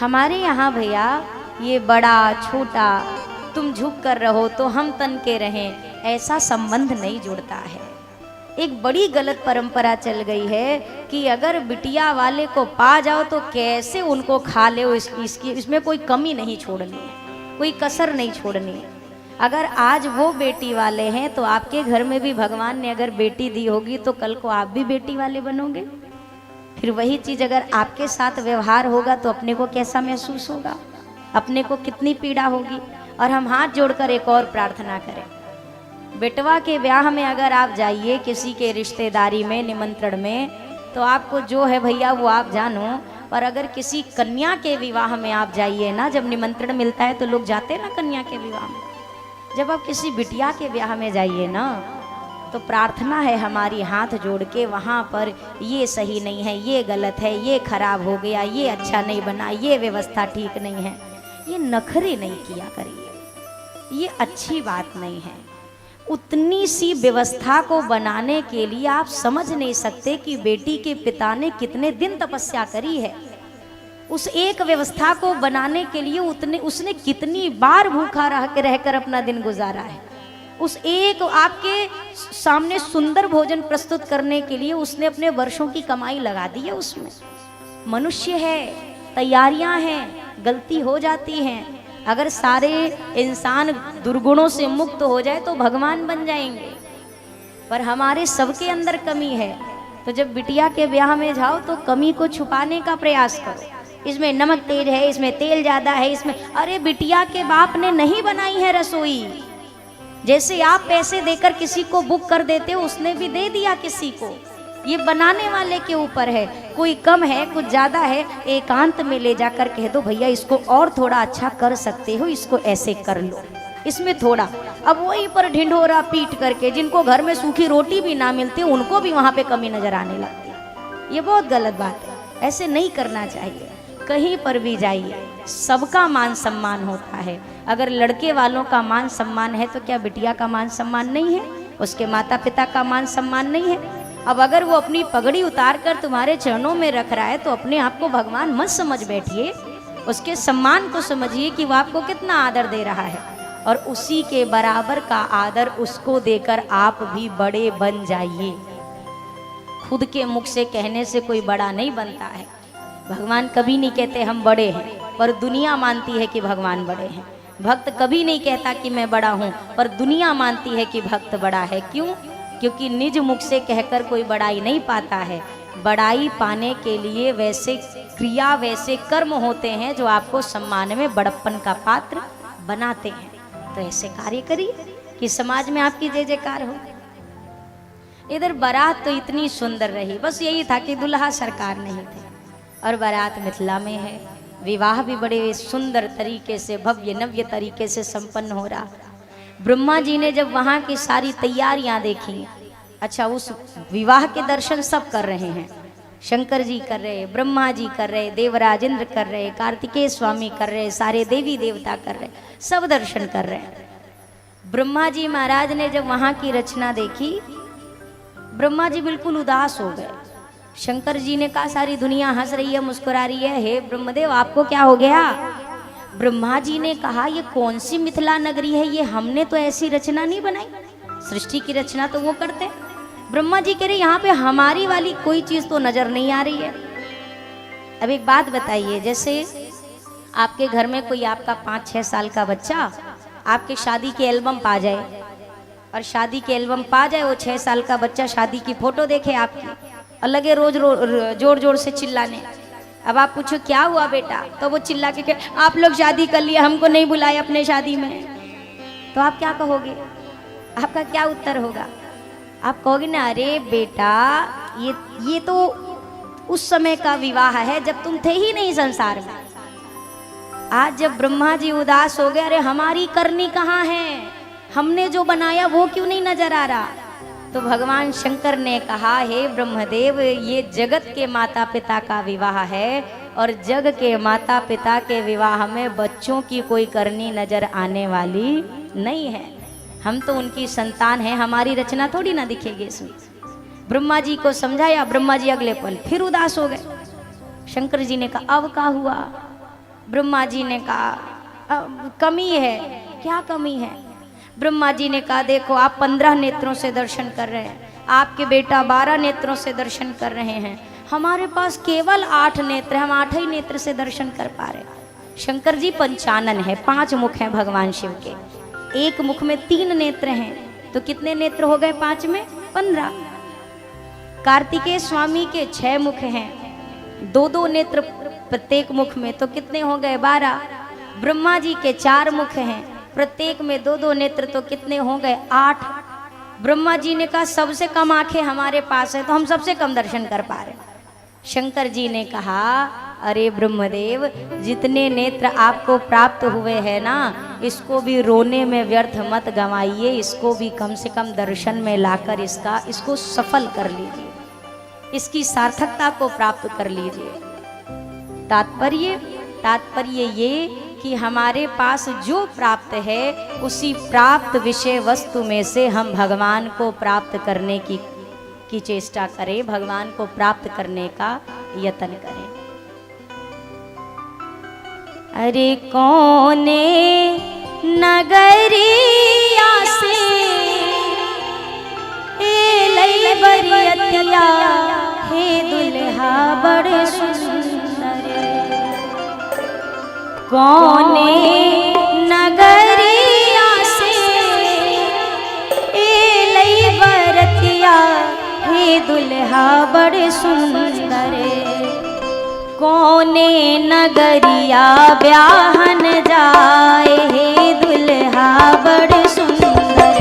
हमारे यहाँ भैया ये बड़ा छोटा तुम झुक कर रहो तो हम तन के रहें, ऐसा संबंध नहीं जुड़ता है। एक बड़ी गलत परंपरा चल गई है कि अगर बिटिया वाले को पा जाओ तो कैसे उनको खा ले, इसमें कोई कमी नहीं छोड़नी है, कोई कसर नहीं छोड़नी है। अगर आज वो बेटी वाले हैं तो आपके घर में भी भगवान ने अगर बेटी दी होगी तो कल को आप भी बेटी वाले बनोगे। फिर वही चीज़ अगर आपके साथ व्यवहार होगा तो अपने को कैसा महसूस होगा, अपने को कितनी पीड़ा होगी। और हम हाथ जोड़कर एक और प्रार्थना करें, बेटवा के ब्याह में अगर आप जाइए किसी के रिश्तेदारी में निमंत्रण में तो आपको जो है भैया वो आप जानो, पर अगर किसी कन्या के विवाह में आप जाइए ना, जब निमंत्रण मिलता है तो लोग जाते हैं ना कन्या के विवाह में, जब आप किसी बिटिया के ब्याह में जाइए ना तो प्रार्थना है हमारी हाथ जोड़ के वहाँ पर, ये सही नहीं है, ये गलत है, ये खराब हो गया, ये अच्छा नहीं बना, ये व्यवस्था ठीक नहीं है, ये नखरे नहीं किया करिए, ये अच्छी बात नहीं है। उतनी सी व्यवस्था को बनाने के लिए आप समझ नहीं सकते कि बेटी के पिता ने कितने दिन तपस्या करी है। उस एक व्यवस्था को बनाने के लिए उसने कितनी बार भूखा रहकर अपना दिन गुजारा है। उस एक आपके सामने सुंदर भोजन प्रस्तुत करने के लिए उसने अपने वर्षों की कमाई लगा दी है। उसमें मनुष्य है, तैयारियां हैं, गलती हो जाती हैं। अगर सारे इंसान दुर्गुणों से मुक्त हो जाए तो भगवान बन जाएंगे, पर हमारे सबके अंदर कमी है। तो जब बिटिया के ब्याह में जाओ तो कमी को छुपाने का प्रयास करो, इसमें नमक तेज है, इसमें तेल ज़्यादा है, इसमें, अरे बिटिया के बाप ने नहीं बनाई है रसोई। जैसे आप पैसे देकर किसी को बुक कर देते हो, उसने भी दे दिया किसी को, ये बनाने वाले के ऊपर है। कोई कम है, कुछ ज़्यादा है, एकांत में ले जाकर कह दो भैया इसको और थोड़ा अच्छा कर सकते हो, इसको ऐसे कर लो, इसमें थोड़ा। अब वहीं पर ढिंढोरा पीट करके जिनको घर में सूखी रोटी भी ना मिलती उनको भी वहाँ पे कमी नजर आने लगती है। ये बहुत गलत बात है, ऐसे नहीं करना चाहिए। कहीं पर भी जाइए सबका मान सम्मान होता है। अगर लड़के वालों का मान सम्मान है तो क्या बिटिया का मान सम्मान नहीं है, उसके माता पिता का मान सम्मान नहीं है? अब अगर वो अपनी पगड़ी उतार कर तुम्हारे चरणों में रख रहा है तो अपने आप को भगवान मत समझ बैठिए, उसके सम्मान को समझिए कि वो आपको कितना आदर दे रहा है, और उसी के बराबर का आदर उसको देकर आप भी बड़े बन जाइए। खुद के मुख से कहने से कोई बड़ा नहीं बनता है। भगवान कभी नहीं कहते हम बड़े हैं, पर दुनिया मानती है कि भगवान बड़े हैं। भक्त कभी नहीं कहता कि मैं बड़ा हूँ, पर दुनिया मानती है कि भक्त बड़ा है। क्यों? क्योंकि निज मुख से कहकर कोई बड़ाई नहीं पाता है। बड़ाई पाने के लिए वैसे क्रिया, वैसे कर्म होते हैं जो आपको सम्मान में बड़प्पन का पात्र बनाते हैं। तो ऐसे कार्य करिए कि समाज में आपकी जय जयकार हो। इधर बारात तो इतनी सुंदर रही, बस यही था कि दुल्हा सरकार नहीं थे और बारात मिथिला में है। विवाह भी बड़े सुंदर तरीके से, भव्य नव्य तरीके से संपन्न हो रहा। ब्रह्मा जी ने जब वहाँ की सारी तैयारियां देखी, अच्छा उस विवाह के दर्शन सब कर रहे हैं, शंकर जी कर रहे, ब्रह्मा जी कर रहे, देवराज इंद्र कर रहे, कार्तिकेय स्वामी कर रहे, सारे देवी देवता कर रहे, सब दर्शन कर रहे हैं। ब्रह्मा जी महाराज ने जब वहाँ की रचना देखी, ब्रह्मा जी बिल्कुल उदास हो गए। शंकर जी ने कहा सारी दुनिया हंस रही है, मुस्कुरा रही है, हे ब्रह्मदेव आपको क्या हो गया? ब्रह्मा जी ने कहा ये कौन सी मिथिला नगरी है, ये हमने तो ऐसी रचना नहीं बनाई, सृष्टि की रचना तो वो करते। ब्रह्मा जी कह रहे यहाँ पे हमारी वाली कोई चीज तो नजर नहीं आ रही है। अब एक बात बताइए, जैसे आपके घर में कोई आपका 5-6 साल का बच्चा आपके शादी के एल्बम पा जाए, और शादी के एल्बम पा जाए, वो 6 साल का बच्चा शादी की फोटो देखे आपकी और लगे रोज जोर जोर से चिल्लाने। अब आप पूछो क्या हुआ बेटा, तो वो चिल्ला के आप लोग शादी कर लिए, हमको नहीं बुलाए अपने शादी में, तो आप क्या कहोगे? आपका क्या उत्तर होगा? आप कहोगे ना अरे बेटा ये तो उस समय का विवाह है जब तुम थे ही नहीं संसार में। आज जब ब्रह्मा जी उदास हो गए, अरे हमारी करनी कहाँ है, हमने जो बनाया वो क्यों नहीं नजर आ रहा? तो भगवान शंकर ने कहा हे ब्रह्मदेव ये जगत के माता पिता का विवाह है, और जग के माता पिता के विवाह में बच्चों की कोई करनी नजर आने वाली नहीं है। हम तो उनकी संतान हैं, हमारी रचना थोड़ी ना दिखेगी इसमें। ब्रह्मा जी को समझाया, ब्रह्मा जी अगले पल फिर उदास हो गए। शंकर जी ने कहा अब क्या हुआ? ब्रह्मा जी ने कहा कमी है, क्या कमी है? ब्रह्मा जी ने कहा देखो आप 15 नेत्रों से दर्शन कर रहे हैं, आपके बेटा 12 नेत्रों से दर्शन कर रहे हैं, हमारे पास केवल 8 नेत्र है, हम 8 ही नेत्र से दर्शन कर पा रहे। शंकर जी पंचानन है, 5 मुख हैं भगवान शिव के, एक मुख में 3 नेत्र हैं, तो कितने नेत्र हो गए 5 में 15। कार्तिकेय स्वामी के 6 मुख हैं, 2-2 नेत्र प्रत्येक मुख में, तो कितने हो गए 12। ब्रह्मा जी के 4 मुख हैं, प्रत्येक में 2-2 नेत्र, तो कितने हो गए 8। ब्रह्मा जी ने कहा सबसे कम आंखें हमारे पास है, तो हम सबसे कम दर्शन कर पा रहे। शंकर जी ने कहा अरे ब्रह्मदेव, जितने नेत्र आपको प्राप्त हुए हैं ना, इसको भी रोने में व्यर्थ मत गंवाइए, इसको भी कम से कम दर्शन में लाकर इसको सफल कर लीजिए, इसकी सार्थकता को प्राप्त कर लीजिए। तात्पर्य ये कि हमारे पास जो प्राप्त है उसी प्राप्त विषय वस्तु में से हम भगवान को प्राप्त करने की चेष्टा करें, भगवान को प्राप्त करने का यत्न करें। अरे कौने नगरिया से लई बरियतिया, हे दुल्हा बड़ सुंदर। कौने नगरिया से लई बरतिया, हे दुल्हा बड़ सुंदर। कौने नगरिया ब्याहन जाए, हे दुल्हा बड़ सुंदर।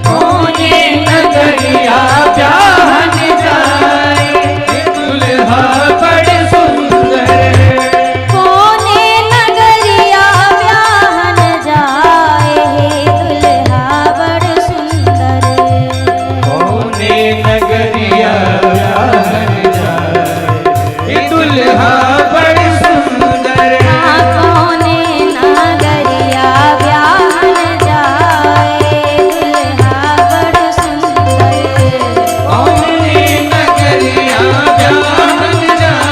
कौने नगरिया ब्याहन जाए, हे दुल्हा बड़ सुंदर। कौने नगरिया ब्याहन जाए, हे दुल्हा बड़ सुंदर। कौने नगरिया ब्याहन जाए, हे दुल्हा बड़ सुंदर। कौने नगरिया ब्याहन जाए, दुल्हा बड़ सुंदर। कौने नगरिया ब्याहन जाए,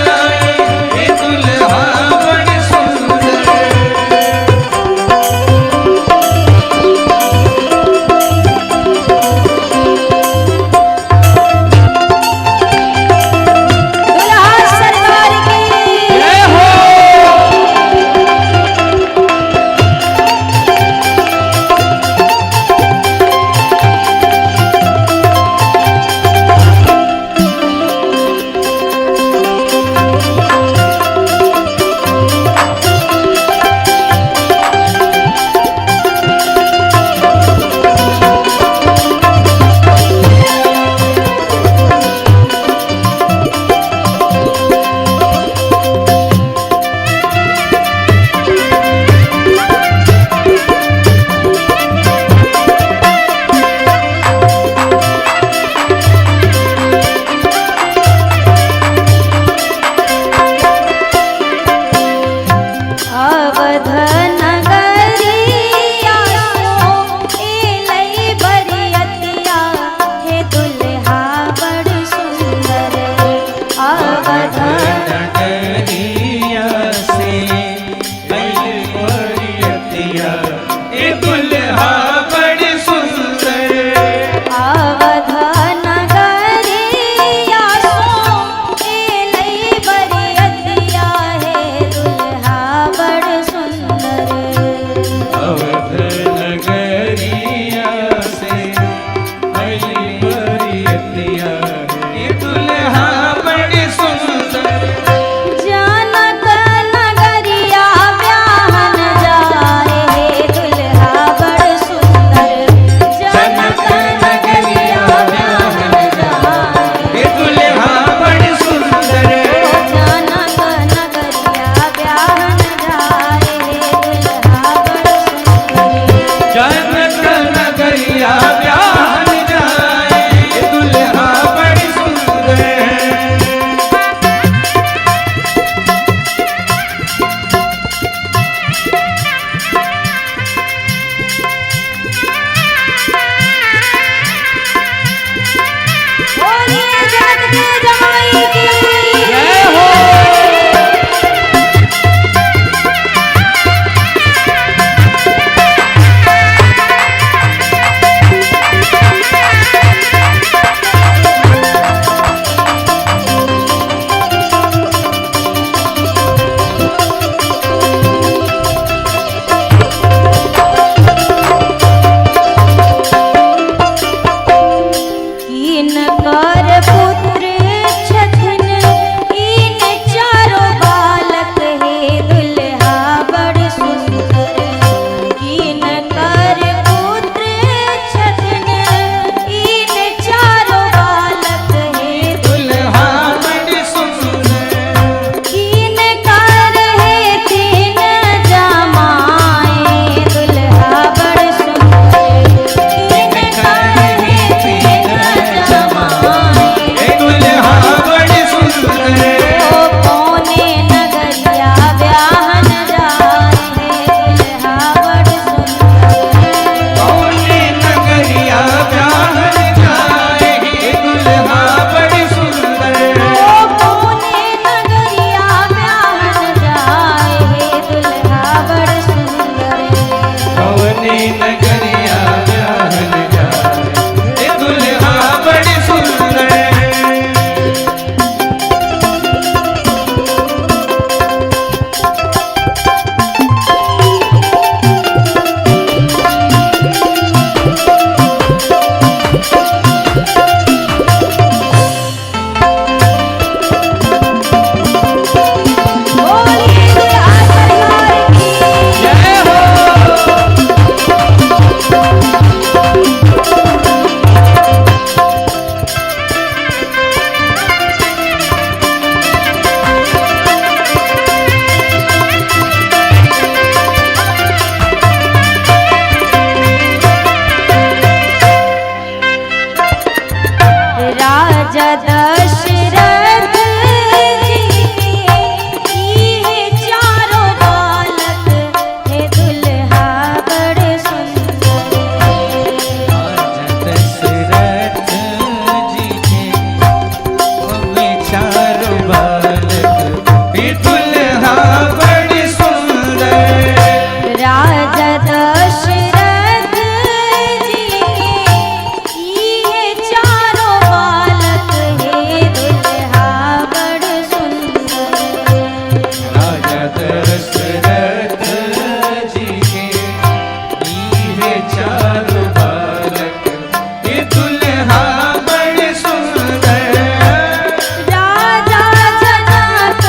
दशरथ जी के ये चारों बालक, ये दुल्हा बड़े सुंदर। राजा जनक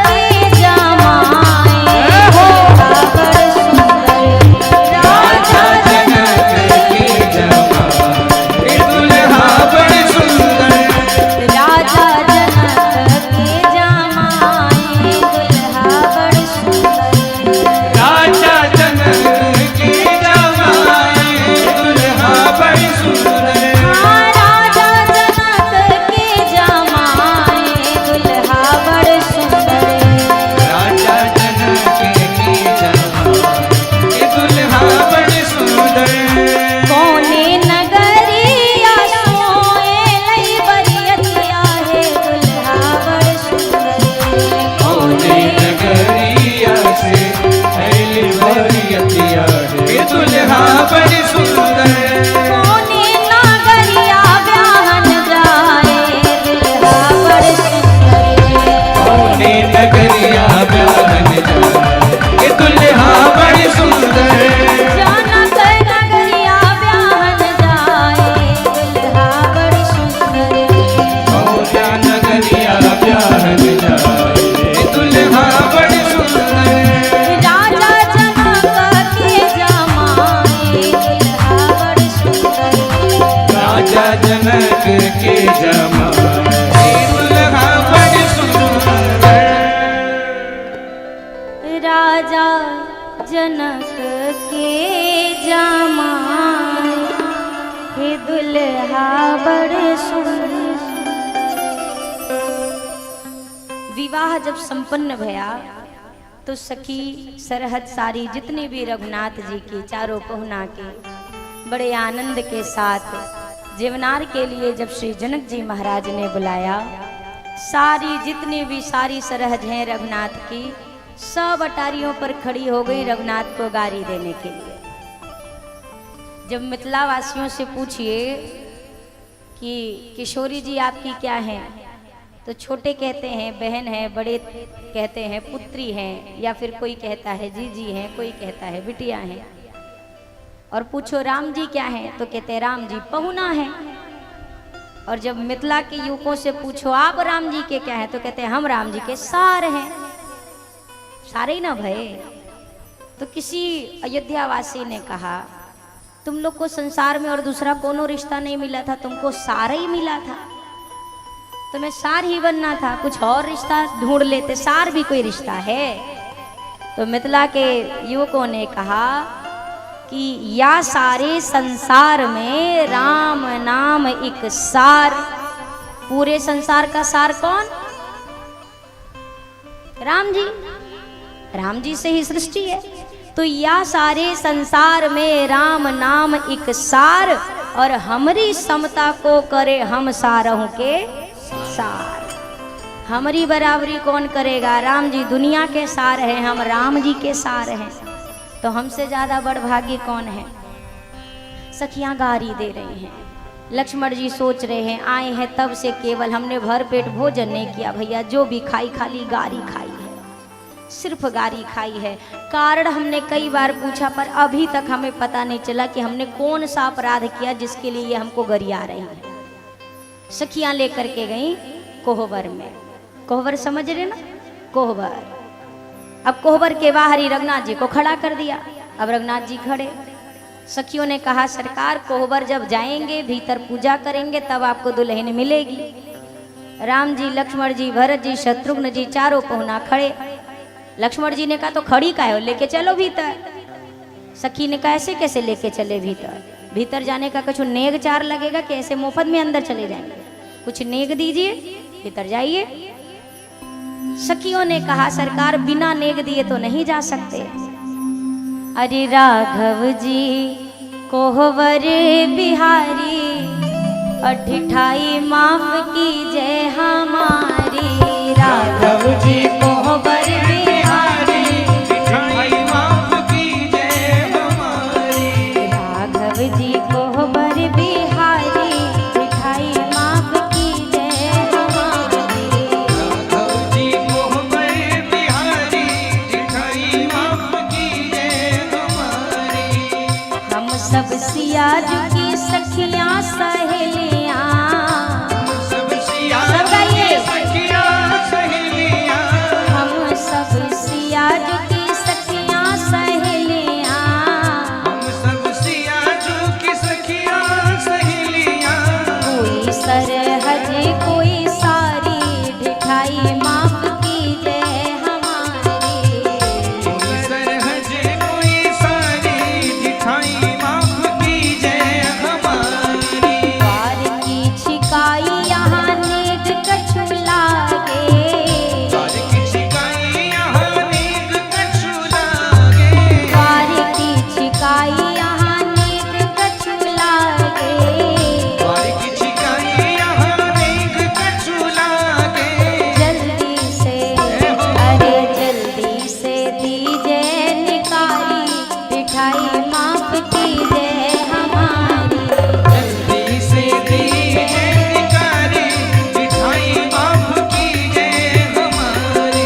के जमाए दुल्हा बड़ सुंदर। राजा जनक के जमाए दुल्हा बड़े सुंदर। राजा जनक के जमाए दुल्हा बड़ सुंदर। राजा जनक के जमाए दुल्हा बड़े सुंदर। राजा जनक के जमाए दुल्हा बड़ सुंदर। राजा जनक के जमाए दुल्हा बड़े सुंदर। कौने नगरिया सोए लई बरियतिया है दुल्हा बड़ सुंदर। कौने नगरिया से ऐली बरियतिया है दुल्हा बड़े सुंदर। कौने नगरिया ब्याहन जाए दुल्हा बड़ सुंदर। कौने नगरिया ब्याहन जाए दुल्हा बड़े सुंदर। जनक नगरिया ब्याहन जाए दुल्हा बड़ सुंदर। कौना नगरिया ब्याहन जाए दुल्हा बड़े सुंदर। राजा जनक के जमाए दुल्हा बड़ सुंदर। राजा जनक के जमाए दुल्हा बड़े सुंदर। राजा जनक के जमाए हे दुल्हा बड़े सुंदर। विवाह जब संपन्न भया तो सखी सरहद सारी जितने भी रघुनाथ जी के चारों पहुना के बड़े आनंद के साथ जीवनार के लिए जब श्री जनक जी महाराज ने बुलाया, सारी जितनी भी सारी सरहद हैं रघुनाथ की सब अटारियों पर खड़ी हो गई रघुनाथ को गारी देने के लिए। जब मिथिला वासियों से पूछिए कि किशोरी जी आपकी क्या हैं, तो छोटे कहते हैं बहन है, बड़े कहते हैं पुत्री हैं, या फिर कोई कहता है जीजी हैं, कोई कहता है बिटिया हैं। और पूछो राम जी क्या हैं, तो कहते हैं राम जी पहुना हैं। और जब मिथिला के युवकों से पूछो आप राम जी के क्या हैं, तो कहते हैं हम राम जी के सार हैं। सारे ही ना भय। तो किसी अयोध्यावासी ने कहा तुम लोग को संसार में और दूसरा कोनो रिश्ता नहीं मिला था, तुमको सार ही मिला था, तुम्हें सार ही बनना था, कुछ और रिश्ता ढूंढ लेते, सार भी कोई रिश्ता है। तो मिथिला के युवकों ने कहा कि या सारे संसार में राम नाम एक सार। पूरे संसार का सार कौन? राम जी। राम जी से ही सृष्टि है। तो या सारे संसार में राम नाम एक सार, और हमारी समता को करे हम सारहू के सार। हमारी बराबरी कौन करेगा? राम जी दुनिया के सार हैं, हम राम जी के सार हैं, तो हमसे ज्यादा बड़ भाग्य कौन है? सखियां गारी दे रही हैं, लक्ष्मण जी सोच रहे हैं आए हैं तब से केवल हमने भर पेट भोजन नहीं किया भैया, जो भी खाई खाली गारी खाई है, सिर्फ गारी खाई है। कारण हमने कई बार पूछा पर अभी तक हमें पता नहीं चला कि हमने कौन सा अपराध किया जिसके लिए ये हमको गरिया रही है। सखियां लेकर के गई कोहबर में। कोहबर समझ रहे ना? कोहबर। अब कोहबर के बाहर ही रघुनाथ जी को खड़ा कर दिया। अब रघुनाथ जी खड़े। सखियों ने कहा सरकार कोहबर जब जाएंगे भीतर पूजा करेंगे तब आपको दुल्हन मिलेगी। राम जी, लक्ष्मण जी, भरत जी, शत्रुघ्न जी चारों पहुना खड़े। लक्ष्मण जी ने कहा तो खड़ी का है, लेके चलो भीतर। सखी ने कहा ऐसे कैसे लेके चले भीतर? भीतर जाने का कुछ नेग चार लगेगा कि ऐसे मुफ्त में अंदर चले जाएंगे? कुछ नेग दीजिए, भीतर जाइए। सखियों ने कहा सरकार बिना नेग दिए तो नहीं जा सकते। अरे राघव जी कोहबर बिहारी, अठिठाई माफ कीजिए हमारी। राघव जी कोहबर बिहारी, मिठाई माफ कीजिए हमारी। राघव जी कोहबर बिहारी, मिठाई माफ कीजिए हमारी। राघव जी कोहबर बिहारी, जी की सखियां सहेलियां, सब सिया सब गाइए। की सखियां सहेलियां, हम सब सिया जी की सखियां सहेलियां, हम सब सिया की सखियां सहेलियां, कोई सरहज कोई सारी ढिठाई माफ कीजिए हमारी। कोई सरहज कोई सारी जिठाई माफ कीजिए हमारी। द्वार की छिकाई यहाँ नेग कछु लागे, द्वार की छिकाई यहाँ नेग कछु लागे, द्वार की छिकाई यहाँ नेग कछु लागे, द्वार की छिकाई यहाँ नेग कछु लागे। जल्दी से अरे जल्दी से दीजिए निकाली मिठाई माफ कीजिए हमारी। जल्दी से दीजिए निकारी मिठाई माफ कीजिए हमारी।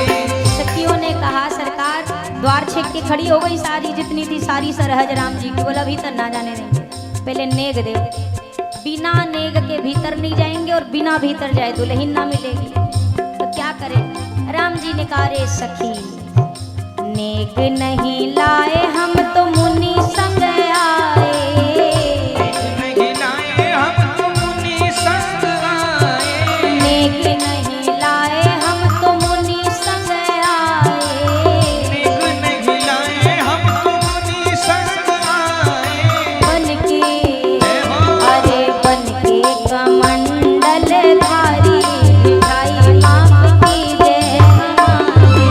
सखियों ने कहा सरकार, द्वार छेक के खड़ी हो गई सारी जितनी थी सारी सरहज राम जी की, बोला भीतर ना जाने देंगे, पहले नेग दे। बिना नेग के भीतर नहीं जाएंगे और बिना भीतर जाए दुल्हन ना मिलेगी, तो क्या करें। राम जी ने कहा रे सखी, नेग नहीं लाए हम तो मुनि संग आए, नहीं लाए हम तो मुनि संग आए, नेग नहीं लाए हम तो मुनि संग आए, नेग नहीं लाए हम तो मुनि संग आए। बन के जय हो अरे बन के कमंडल धारी मिठाई माफ कीजिए हमारी।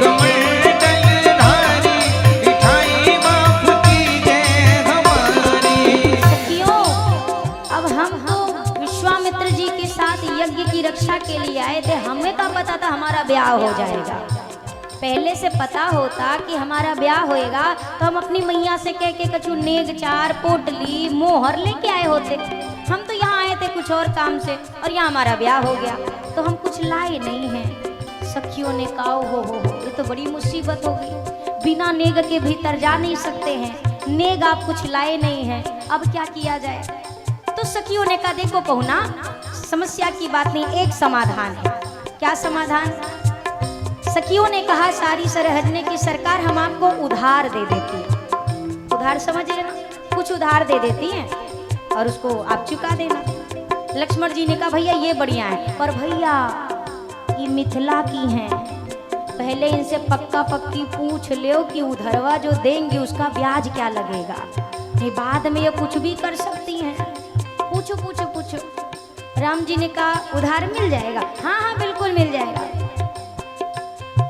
कमंडल धारी मिठाई माफ कीजिए हमारी। सखियों, अब हम तो विश्वामित्र जी के साथ यज्ञ की रक्षा के लिए आए थे, हमें क्या पता था हमारा ब्याह हो जाएगा। पहले से पता होता कि हमारा ब्याह होएगा तो हम अपनी मैया से कह के कछु नेग चार पोटली मोहर लेके आए होते। हम तो यहाँ आए थे कुछ और काम से और यहाँ हमारा ब्याह हो गया, तो हम कुछ लाए नहीं हैं। सखियों ने कहा हो ये तो बड़ी मुसीबत हो गई, बिना नेग के भीतर जा नहीं सकते हैं, नेग आप कुछ लाए नहीं हैं, अब क्या किया जाए। तो सखियों ने कहा देखो पहुना, समस्या की बात नहीं, एक समाधान है। क्या समाधान। सखियों ने कहा सारी सरहजने की सरकार हम आपको उधार दे देती है। उधार समझ रहे ना, कुछ उधार दे देती हैं और उसको आप चुका देना। लक्ष्मण जी ने कहा भैया ये बढ़िया है, पर भैया ये मिथिला की हैं, पहले इनसे पक्का पक्की पूछ लो कि उधरवा जो देंगे उसका ब्याज क्या लगेगा, नहीं बाद में ये कुछ भी कर सकती हैं। पूछो पूछो पूछो। राम जी ने कहा उधार मिल जाएगा, हाँ हाँ बिल्कुल मिल जाएगा।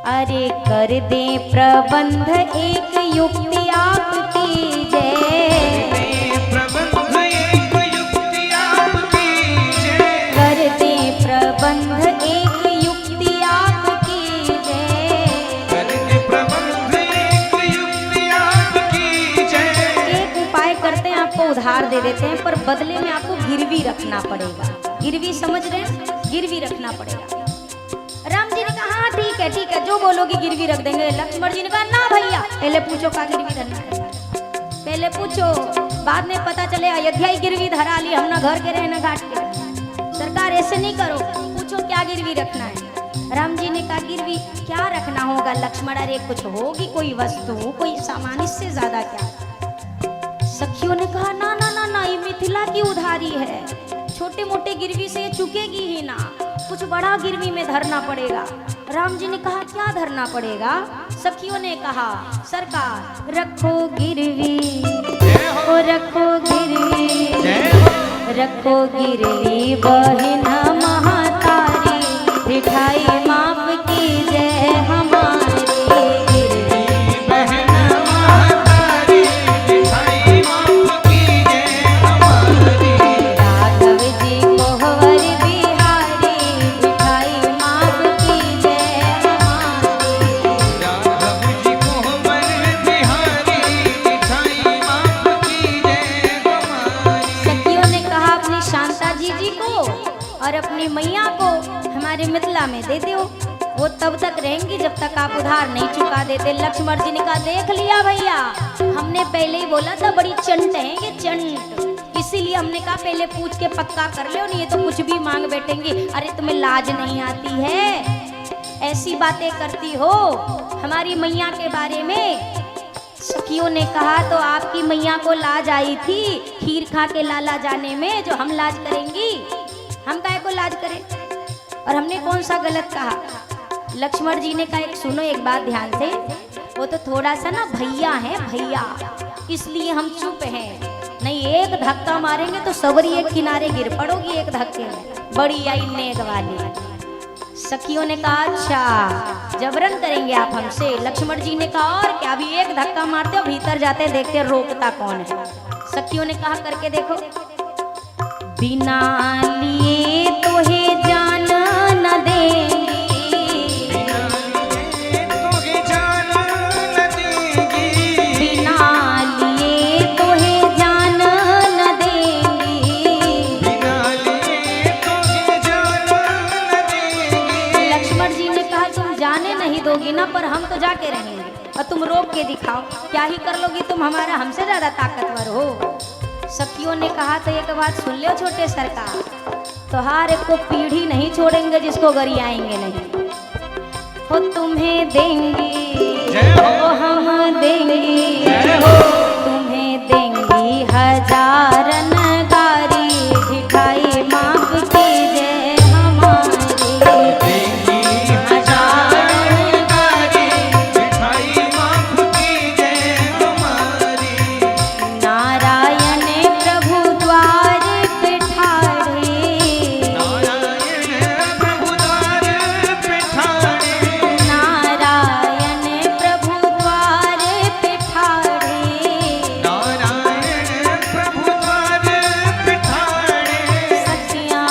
अरे कर दे प्रबंध एक युक्ति आप कीजिए, प्रबंध एक युक्ति आप कीजिए, कर दे प्रबंध एक युक्ति आप कीजिए, करके प्रबंध एक युक्ति आप कीजिए। एक उपाय करते हैं, आपको उधार दे देते हैं पर बदले में आपको गिरवी रखना पड़ेगा। गिरवी समझ रहे हैं, गिरवी रखना पड़ेगा। राम जी ने कहा हाँ ठीक है जो बोलोगी गिरवी रख देंगे। लक्ष्मण जी ने कहा ना भैया, पहले पूछो का गिरवी धरना है, पहले पूछो, बाद में पता चले अयोध्या ही गिरवी धरा ली, हम ना घर के रहे ना घाट के। सरकार ऐसे नहीं करो, पूछो क्या गिरवी रखना है। राम जी ने कहा गिरवी क्या रखना होगा लक्ष्मण, अरे कुछ होगी कोई वस्तु कोई सामान, इससे ज्यादा क्या। सखियों ने कहा ना ना ना ना, ये मिथिला की उधारी है, छोटे मोटे गिरवी से ये चुकेगी ही ना, कुछ बड़ा गिरवी में धरना पड़ेगा। राम जी ने कहा क्या धरना पड़ेगा। सखियों ने कहा सरकार रखो गिरवी, ओ रखो गिरवी, रखो गिरवी बहिन महातारी, मिठाई माफ कीजिए हमारी। गिरवी बहन महातारी, मिठाई माफ कीजिए हमारी। राघव जी कोहवर बिहारी, मिठाई माफ कीजिए हमारी। राघव जी कोहबर बिहारी, मिठाई माफ कीजिए हमारी। सखियों ने कहा अपनी शांता जी को और अपनी मैया को हमारे मिथिला में दे दो, वो वो तब तक रहेंगी जब तक आप उधार नहीं चुका देते। लक्ष्मण जी ने कहा देख लिया भैया, हमने पहले ही बोला था बड़ी चंट है ये चंट, इसीलिए हमने कहा पहले पूछ के पक्का कर लो, नहीं तो कुछ भी मांग बैठेंगी। अरे तुम्हें लाज नहीं आती है, ऐसी बातें करती हो हमारी मैया के बारे में। सखियों ने कहा तो आपकी मैया को लाज आई थी खीर खा के लाला जाने में, जो हम लाज करेंगी? हम काहे को लाज करें? और हमने कौन सा गलत कहा? लक्ष्मण जी ने कहा एक सुनो एक बात ध्यान से, वो तो थोड़ा सा ना भैया है भैया, इसलिए हम चुप हैं, नहीं एक धक्का मारेंगे तो सबरी एक किनारे गिर पड़ोगी एक धक्के में, बड़ी आई नेक वाली। सखियों ने कहा अच्छा जबरन करेंगे आप हमसे? लक्ष्मण जी ने कहा और क्या, अभी एक धक्का मारते हो भीतर जाते देखते रोकता कौन है। सखियों ने कहा करके देखो। बिना लिए तो है जान न देंगी, बिना लिए तो है जान न देंगी, लक्ष्मण जी ने कहा तुम जाने नहीं दोगी ना, पर हम तो जाके रहेंगे और तुम रोक के दिखाओ, क्या ही कर लोगी तुम हमारा, हमसे ज्यादा ताकतवर हो। सखियों ने कहा तो एक बात सुन लो छोटे सरकार, तो हर एक को पीढ़ी नहीं छोड़ेंगे जिसको गरी आएंगे नहीं, हो तुम्हें देंगी हो हम देंगी, तुम्हें देंगी हजारन गारी, दिखाई माफ कीजिए हमारी, हजारन गारी, दिखाई माफ कीजिए हमारी। नारायण प्रभु द्वार पे ठाड़े, नारायण प्रभु द्वार पे ठाड़े, नारायण प्रभु द्वार पे ठाड़े, नारायण प्रभु द्वार पे ठाड़े। सखियां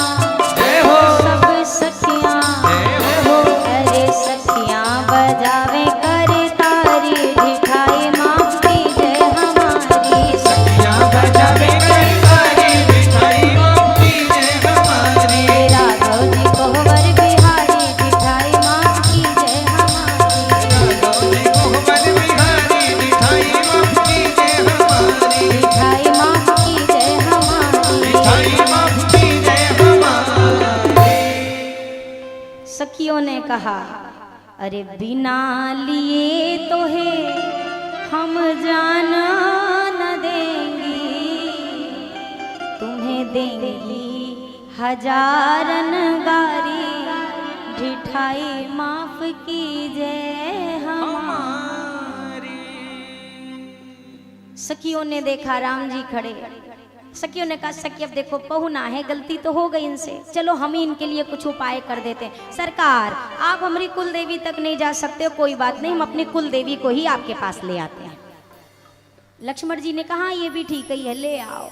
जय हो, सब सखियां जय हो, अरे सखियां बजावे करे तारी, दिखाई माफ कीजिए हमारी, सखियां बजावे करे तारी, दिखाई माफ कीजिए हमारी। राघव जी कोहबर बिहारी, दिखाई माफ कीजिए हमारी, राघव जी कोहबर बिहारी, दिखाई माफ कीजिए हमारी, दिखाई माफ कीजिए हमारी, दिखाई माफ कीजिए हमारी। सखियों ने कहा अरे बिना लिए तो है हम जान न देंगी, तुम्हें देंगी हजारन गारी, ढिठाई माफ कीजिए हमारी। सखियों ने देखा राम जी खड़े, सखियों ने कहा सखी अब देखो पहुना है, गलती तो हो गई इनसे, चलो हम ही इनके लिए कुछ उपाय कर देते हैं। सरकार आप हमारी कुल देवी तक नहीं जा सकते हो, कोई बात नहीं, हम अपनी कुल देवी को ही आपके पास ले आते हैं। लक्ष्मण जी ने कहा ये भी ठीक ही है, ले आओ।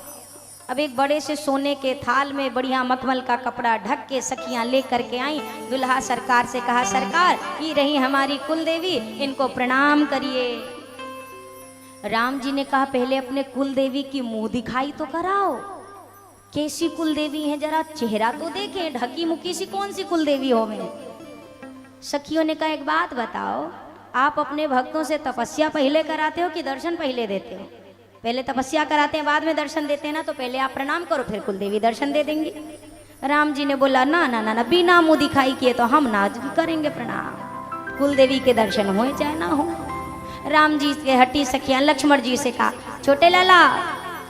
अब एक बड़े से सोने के थाल में बढ़िया मखमल का कपड़ा ढक के सखियां ले करके आई। दुल्हा सरकार से कहा सरकार ये रही हमारी कुल देवी, इनको प्रणाम करिए। राम जी ने कहा पहले अपने कुल देवी की मुंह दिखाई तो कराओ, कैसी कुल देवी है जरा चेहरा तो देखें, ढकी मुकी सी कौन सी कुल देवी हो में। सखियों ने कहा एक बात बताओ, आप अपने भक्तों से तपस्या पहले कराते हो कि दर्शन पहले देते हो? पहले तपस्या कराते हैं बाद में दर्शन देते हैं ना, तो पहले आप प्रणाम करो फिर कुल देवी दर्शन दे देंगे। राम जी ने बोला ना ना ना ना, बिना मुंह दिखाई किए तो हम ना करेंगे प्रणाम, कुल देवी के दर्शन हो चाहे ना हो। राम जी से हटी सखियां, लक्ष्मण जी से कहा छोटे लाला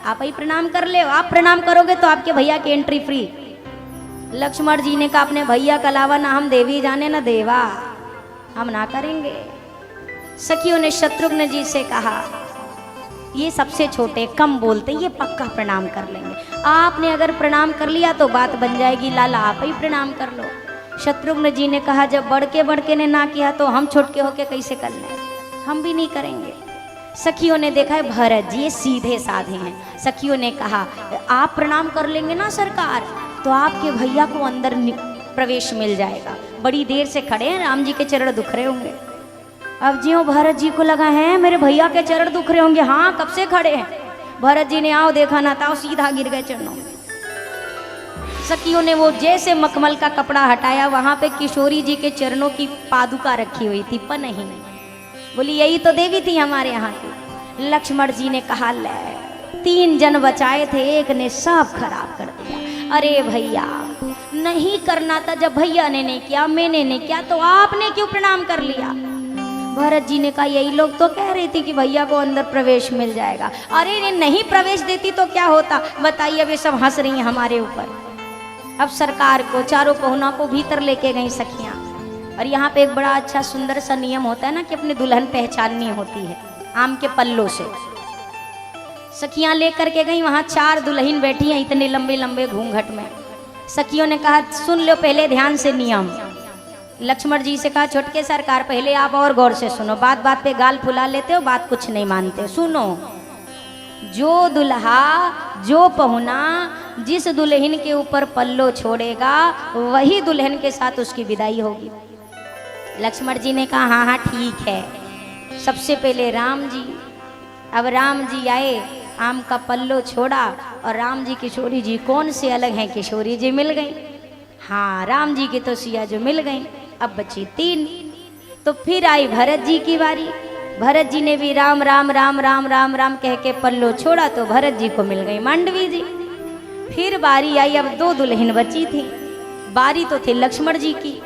आप ही प्रणाम कर ले, आप प्रणाम करोगे तो आपके भैया की एंट्री फ्री। लक्ष्मण जी ने कहा अपने भैया के अलावा ना हम देवी जाने ना देवा, हम ना करेंगे। सखियों ने शत्रुघ्न जी से कहा ये सबसे छोटे कम बोलते, ये पक्का प्रणाम कर लेंगे, आपने अगर प्रणाम कर लिया तो बात बन जाएगी, लाला आप ही प्रणाम कर लो। शत्रुघ्न जी ने कहा जब बड़के ने ना किया तो हम छोटके होके कैसे कर लें, हम भी नहीं करेंगे। सखियों ने देखा है भरत जी सीधे साधे हैं। सखियों ने कहा आप प्रणाम कर लेंगे ना सरकार तो आपके भैया को अंदर प्रवेश मिल जाएगा। बड़ी देर से खड़े हैं, राम जी के चरण दुख रहे होंगे। अब ज्यों भरत जी को लगा है मेरे भैया के चरण दुख रहे होंगे, हाँ कब से खड़े हैं। भरत जी ने आओ देखा ना था, सीधा गिर गए चरणों में। सखियों ने वो जैसे मखमल का कपड़ा हटाया, वहां पे किशोरी जी के चरणों की पादुका रखी हुई थी, पनही। बोली यही तो देवी थी हमारे यहाँ की। लक्ष्मण जी ने कहा ले, 3 जन बचाए थे, एक ने सब खराब कर दिया। अरे भैया नहीं करना था, जब भैया ने नहीं किया, मैंने नहीं किया, तो आपने क्यों प्रणाम कर लिया? भरत जी ने कहा यही लोग तो कह रही थी कि भैया को अंदर प्रवेश मिल जाएगा। अरे ने नहीं प्रवेश देती तो क्या होता? बताइए, अब ये सब हंस रही हैं हमारे ऊपर। अब सरकार को, चारों पहुना को भीतर लेके गई सखियां। और यहाँ पे एक बड़ा अच्छा सुंदर सा नियम होता है ना कि अपनी दुल्हन पहचाननी होती है आम के पल्लों से। सखियां लेकर के गई, वहां 4 दुल्हन बैठी हैं इतने लंबे लंबे घूंघट में। सखियों ने कहा सुन लो पहले ध्यान से नियम। लक्ष्मण जी से कहा छोटके सरकार पहले आप और गौर से सुनो, बात बात पे गाल फुला लेते हो, बात कुछ नहीं मानते। सुनो, जो दुल्हा, जो पहुना जिस दुल्हन के ऊपर पल्लो छोड़ेगा वही दुल्हन के साथ उसकी विदाई होगी। लक्ष्मण जी ने कहा हाँ हाँ ठीक है। सबसे पहले राम जी। अब राम जी आए, आम का पल्लो छोड़ा, और राम जी किशोरी जी कौन से अलग हैं, किशोरी जी मिल गई। हाँ राम जी की तो सिया जो मिल गई। अब बची 3। तो फिर आई भरत जी की बारी। भरत जी ने भी राम राम राम राम राम राम कह के पल्लो छोड़ा, तो भरत जी को मिल गई मांडवी जी। फिर बारी आई, अब 2 दुल्हन बची थी। बारी तो थी लक्ष्मण जी की।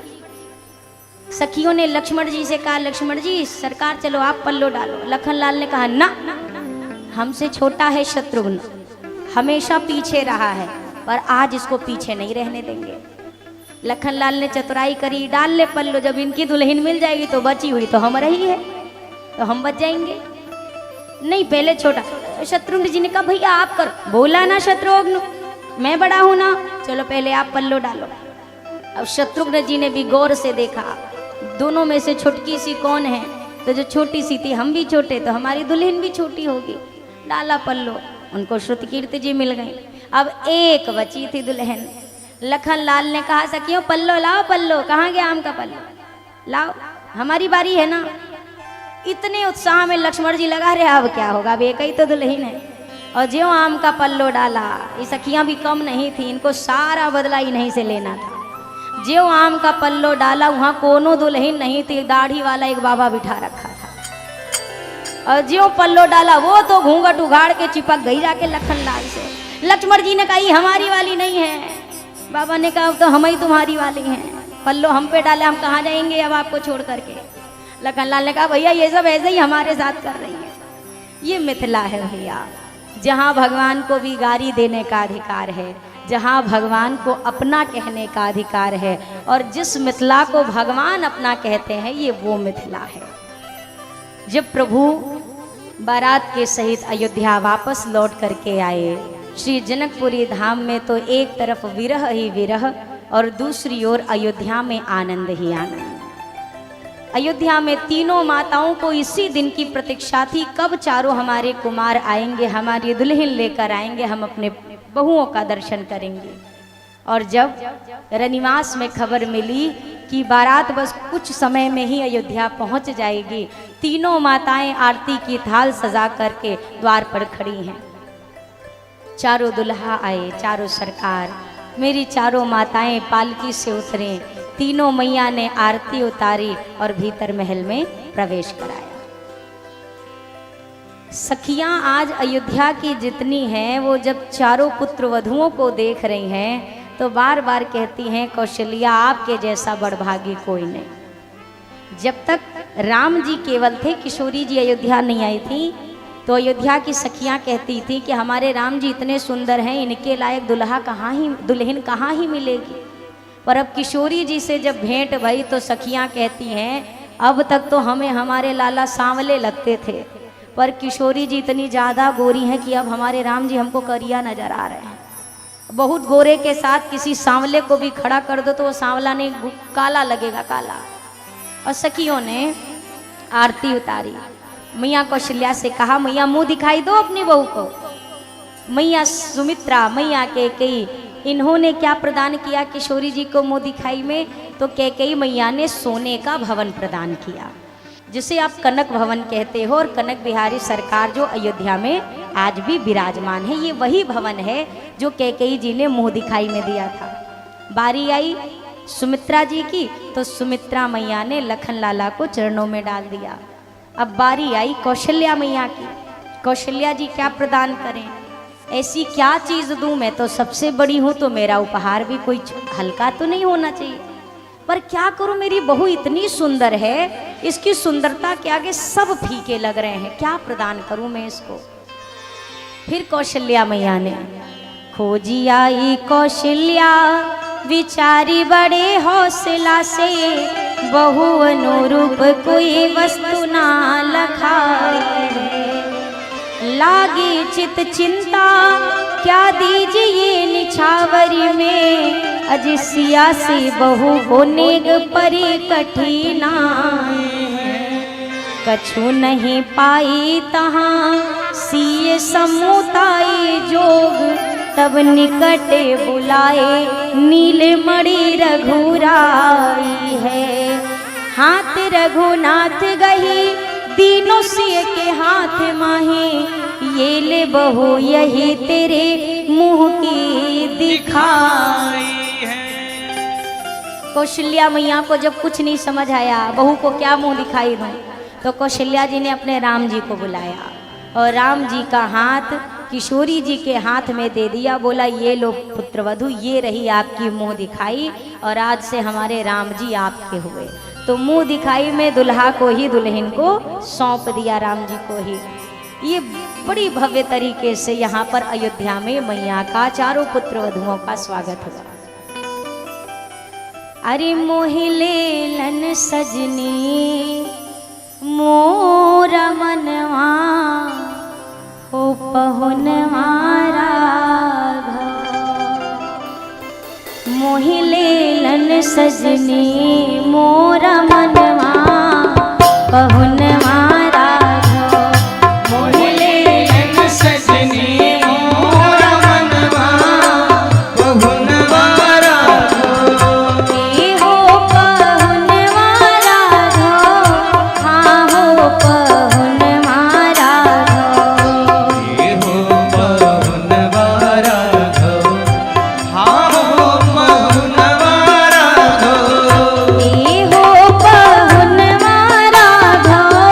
सखियों ने लक्ष्मण जी से कहा लक्ष्मण जी सरकार चलो आप पल्लो डालो। लखन लाल ने कहा ना, हमसे छोटा है शत्रुघ्न, हमेशा पीछे रहा है, पर आज इसको पीछे नहीं रहने देंगे। लखन लाल ने चतुराई करी, डाल ले पल्लो, जब इनकी दुल्हन मिल जाएगी तो बची हुई तो हम रही है, तो हम बच जाएंगे। नहीं पहले छोटा। शत्रुघ्न जी ने कहा भैया आप कर। बोला ना शत्रुघ्न, मैं बड़ा हूं ना, चलो पहले आप पल्लो डालो। अब शत्रुघ्न जी ने भी गौर से देखा, दोनों में से छुटकी सी कौन है? तो जो छोटी सी थी, हम भी छोटे तो हमारी दुल्हन भी छोटी होगी। डाला पल्लो, उनको श्रुतकीर्ति जी मिल गई। अब एक बची थी दुल्हन। लखन लाल ने कहा सखियों पल्लो लाओ, पल्लो कहाँ गया आम का पल्लो, लाओ हमारी बारी है ना। इतने उत्साह में लक्ष्मण जी लगा रहे अब क्या होगा, अब एक ही तो दुल्हन है। और ज्यों आम का पल्लो डाला, ये सखियां भी कम नहीं थी, इनको सारा बदला इन्हीं से लेना था। ज्यों आम का पल्लो डाला, वहां कोनो दुल्हन नहीं थी, दाढ़ी वाला एक बाबा बिठा रखा था। और ज्यों पल्लो डाला, वो तो घूंघट उगाड़ के चिपक गई जाके लखन लाल से। लक्ष्मण जी ने कहा ये हमारी वाली नहीं है। बाबा ने कहा तो हम ही तुम्हारी वाली हैं, पल्लो हम पे डाले, हम कहाँ जाएंगे अब आपको छोड़ करके। लखन लाल ने कहा भैया ये सब ऐसे ही हमारे साथ कर रही है। ये मिथिला है भैया, जहाँ भगवान को भी गारी देने का अधिकार है, जहाँ भगवान को अपना कहने का अधिकार है, और जिस मिथिला को भगवान अपना कहते हैं ये वो मिथिला है। जब प्रभु बारात के सहित अयोध्या वापस लौट करके आए श्री जनकपुरी धाम में, तो एक तरफ विरह ही विरह और दूसरी ओर अयोध्या में आनंद ही आनंद। अयोध्या में तीनों माताओं को इसी दिन की प्रतीक्षा थी, कब चारों हमारे कुमार आएंगे, हमारी दुल्हन लेकर आएंगे, हम अपने बहुओं का दर्शन करेंगे। और जब रनिवास में खबर मिली कि बारात बस कुछ समय में ही अयोध्या पहुंच जाएगी, तीनों माताएं आरती की थाल सजा करके द्वार पर खड़ी हैं। चारों दुल्हा आए, चारों सरकार, मेरी चारों माताएं पालकी से उतरे, तीनों मैया ने आरती उतारी और भीतर महल में प्रवेश कराया। सखियां आज अयोध्या की जितनी हैं, वो जब चारों पुत्र वधुओं को देख रही हैं तो बार बार कहती हैं कौशल्या आपके जैसा बड़भागी कोई नहीं। जब तक राम जी केवल थे, किशोरी जी अयोध्या नहीं आई थी, तो अयोध्या की सखियां कहती थी कि हमारे राम जी इतने सुंदर हैं, इनके लायक दुल्हन कहाँ ही मिलेगी। पर अब किशोरी जी से जब भेंट भई तो सखियां कहती हैं अब तक तो हमें हमारे लाला सांवले लगते थे, पर किशोरी जी इतनी ज़्यादा गोरी हैं कि अब हमारे राम जी हमको करिया नजर आ रहे हैं। बहुत गोरे के साथ किसी सांवले को भी खड़ा कर दो तो वो सांवला नहीं, काला लगेगा, काला। और सखियों ने आरती उतारी, मैया कौशल्या से कहा मैया मुंह दिखाई दो अपनी बहू को। मैया सुमित्रा, मैया कैकेयी, इन्होंने क्या प्रदान किया किशोरी जी को मुंह दिखाई में? तो कैकेयी मैया ने सोने का भवन प्रदान किया। जिसे आप कनक भवन कहते हो, और कनक बिहारी सरकार जो अयोध्या में आज भी विराजमान है, ये वही भवन है जो कैकेयी जी ने मुंह दिखाई में दिया था। बारी आई सुमित्रा जी की, तो सुमित्रा मैया ने लखन लाला को चरणों में डाल दिया। अब बारी आई कौशल्या मैया की, कौशल्या जी क्या प्रदान करें, ऐसी क्या चीज़ दूं, मैं तो सबसे बड़ी हूं, तो मेरा उपहार भी कोई हल्का तो नहीं होना चाहिए, पर क्या करूं, मेरी बहू इतनी सुंदर है, इसकी सुंदरता के आगे सब फीके लग रहे हैं, क्या प्रदान करूं मैं इसको। फिर कौशल्या मैया ने खोजी आई कौशल्या विचारी बड़े हौसला से, बहु अनुरूप कोई वस्तु ना लखाई, लागे चित चिंता क्या दीजिए निछावरी में, अजिसिया से बहु होने परी कठिनाई, कछु नहीं पाई तहाँ सिय समुताई जोग, तब निकटे बुलाए नीलमणि रघुराई है, हाथ रघुनाथ गही तीनों सिय के हाथ माहे, ये ले बहू यही तेरे मुंह की दिखाई है। कौशल्या मैया को जब कुछ नहीं समझ आया, बहू को क्या मुंह दिखाई दूं, तो कौशल्या जी ने अपने राम जी को बुलाया और राम जी का हाथ किशोरी जी के हाथ में दे दिया, बोला ये लो पुत्रवधू, ये रही आपकी मुंह दिखाई, और आज से हमारे राम जी आपके हुए। तो मुंह दिखाई में दुल्हा को ही दुल्हन को सौंप दिया, राम जी को ही। ये बड़ी भव्य तरीके से यहाँ पर अयोध्या में मैया का चारों पुत्र वधुओं का स्वागत हुआ। अरे मोहिले लन सजनी मोरा मनवा, हो पहुनवा राघव, मोहिले लन सजनी मोरा मनवा, पहुनवा राघव, मोहिले लन सजनी मोरा मनवा, पहुनवा राघव, ए हो पहुनवा राघव, हाँ हो पहुनवा राघव, ये हो पहुनवा राघव, हाँ हो पहुनवा राघव, ए हो पहुनवा राघव,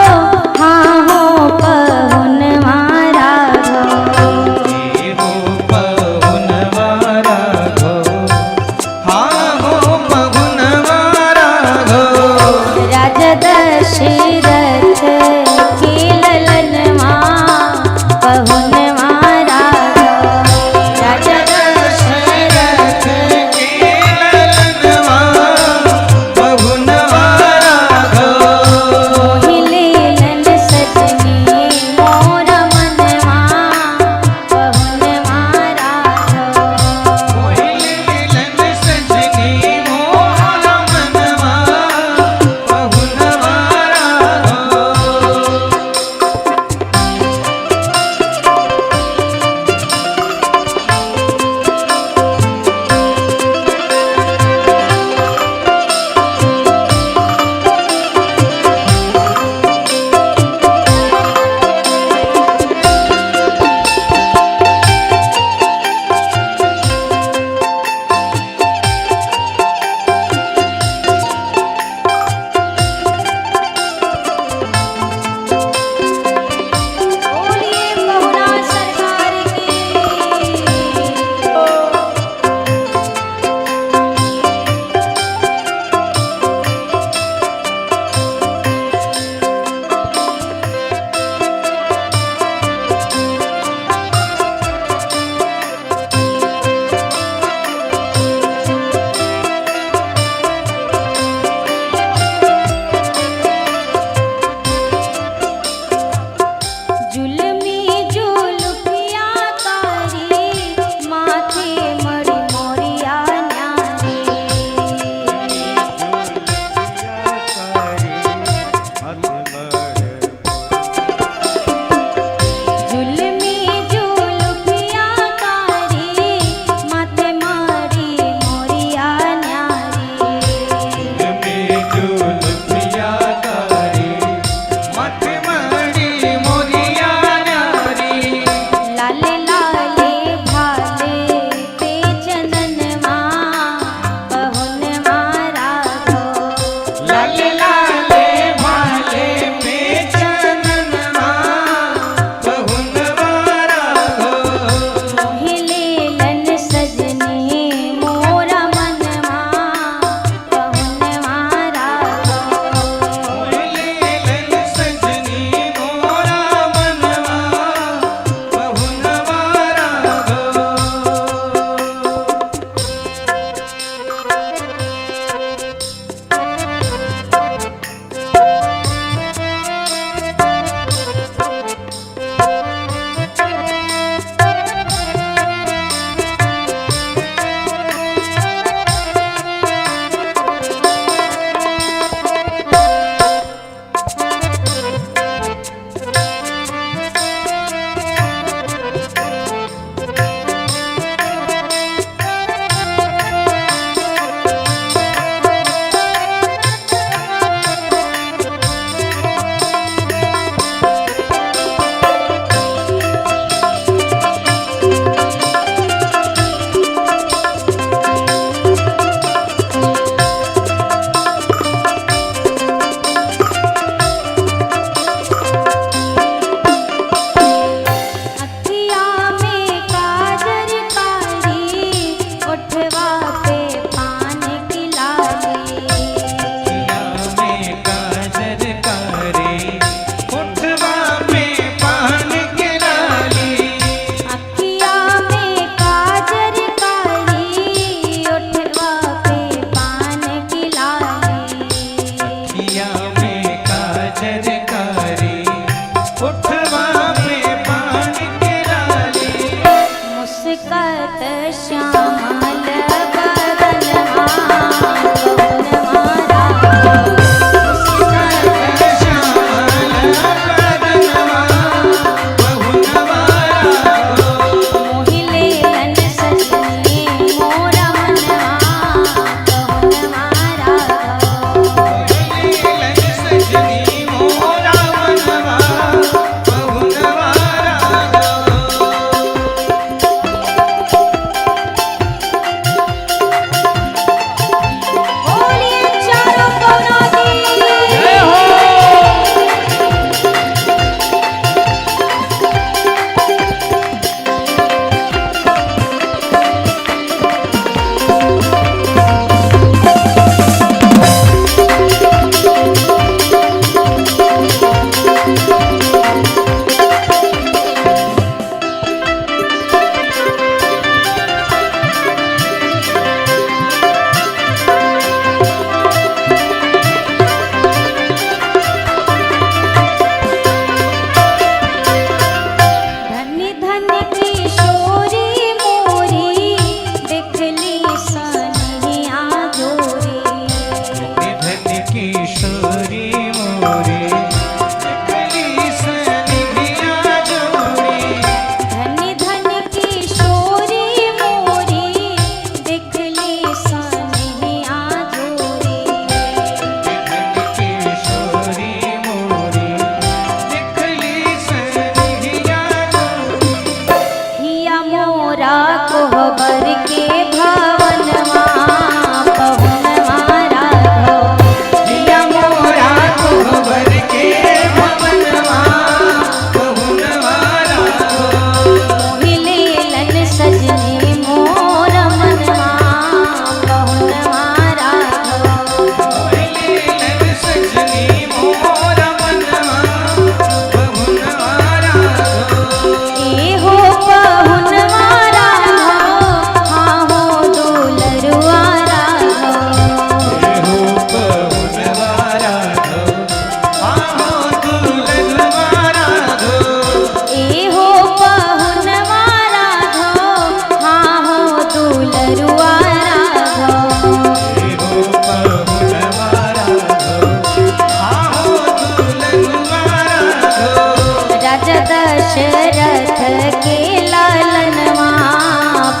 दशरथ के लालनवा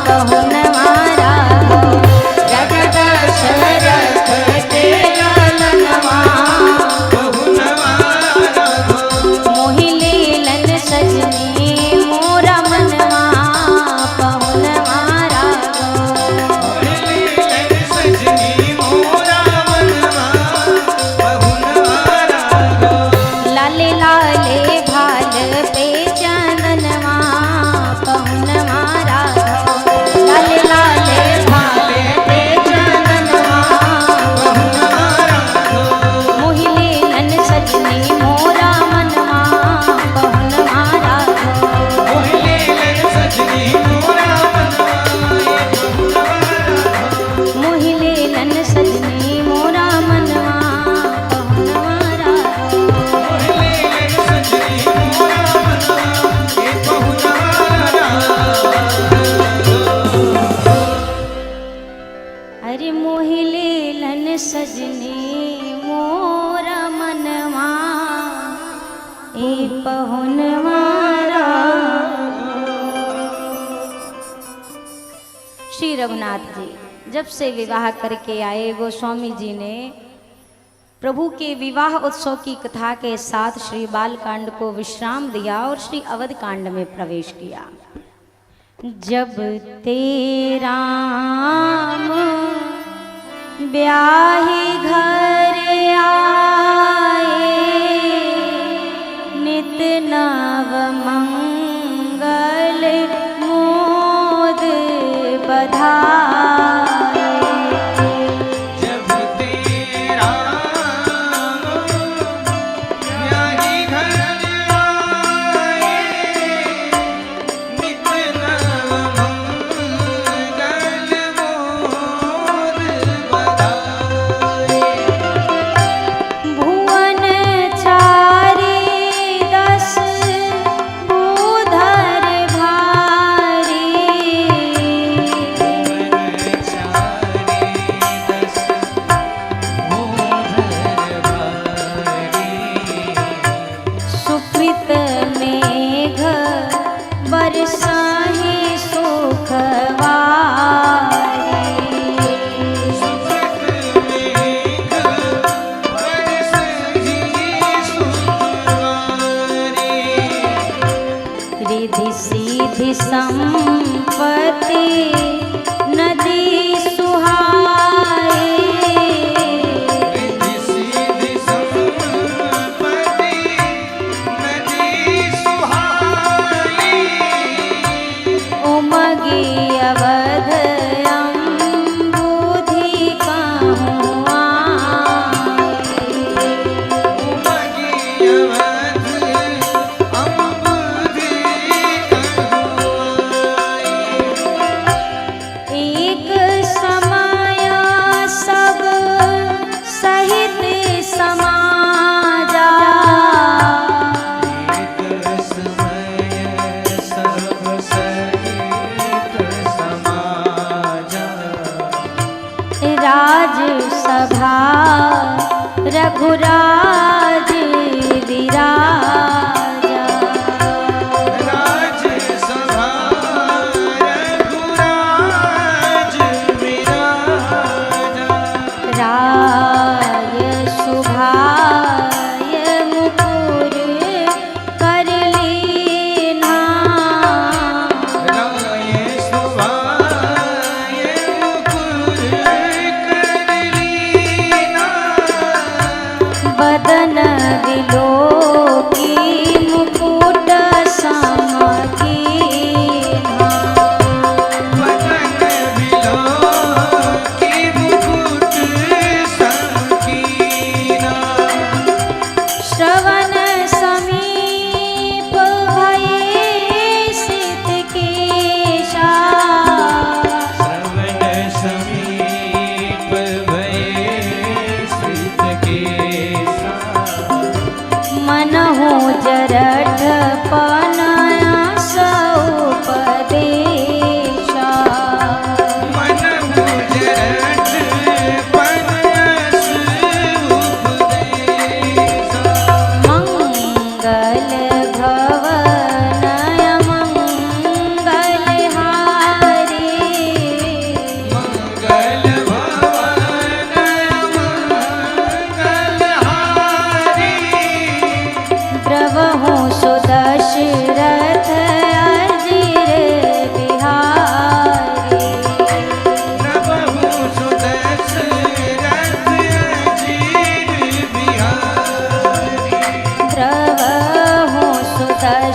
पहुनवा राघव। राजा दशरथ के लालनवा मोहि लेलन सजनी मोरा मनवा पहुनवा लाले लाले भाल पे चंदनवा पहुनवा राघव। लाले लाले भाल पे चंदनवा मोहि लेलन सजनी मोरा मनवा पहुनवा राघव। मोहि लेलन सजनी मोरा मनवा पहुनवा राघव। अरे मोहि लेलन सजनी मोरा मनवा ए पहुनवा राघव। श्री रघुनाथ जी जब से विवाह करके आए गोस्वामी जी ने प्रभु के विवाह उत्सव की कथा के साथ श्री बाल कांड को विश्राम दिया और श्री अवध कांड में प्रवेश किया। जब ते राम ब्याही घर आए नित नव मंगल मोद बधाए। जब तेरा ब्याही घर आए नित नव मंगल मोद बधाए। भुवन चारी दस भूधर भारी सुकृत मेघ बरसाहि सुखवारी। रिधि सिद्धि संपत्ति नदी सुहाए। उमगी अवध अम्बुधि कहूँ आए। एक समय सब सहित समाजा राजसभा रघुराज विराजा। राय सुभाय मुकुर कर लीना।